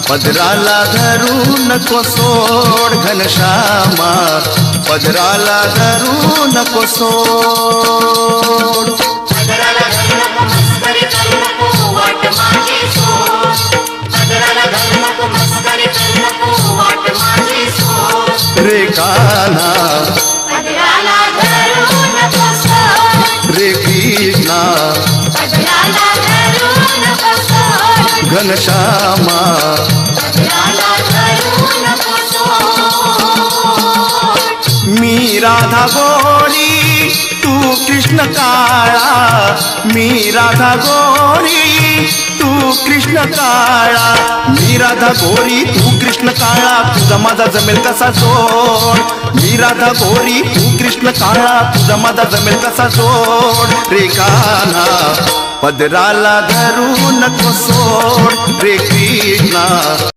पदराला धरू नको सोड घनश्यामा, पदराला धरू नको सोड. पदराला धरू नको, मस्करी करू नको, वाट माझी सोड. पदराला धरू नको, मस्करी करू नको, वाट माझी सोड. रे कान्हा पदराला धरू नको सोड. रे कृष्णा पदराला धरू नको सोड. घनश्यामा, पदराला धरू नको सोड. मी राधा गोरी तू कृष्ण काळा, मी राधा गोरी तू कृष्ण काळा, मी राधा गोरी तू कृष्ण काळा, तुझा माझा जमेल कसा जोड. मी राधा गोरी तू कृष्ण काळा, तुझा माझा जमेल कसा जोड. रे कान्हा पदराला धरू नको सोड. रे कृष्णा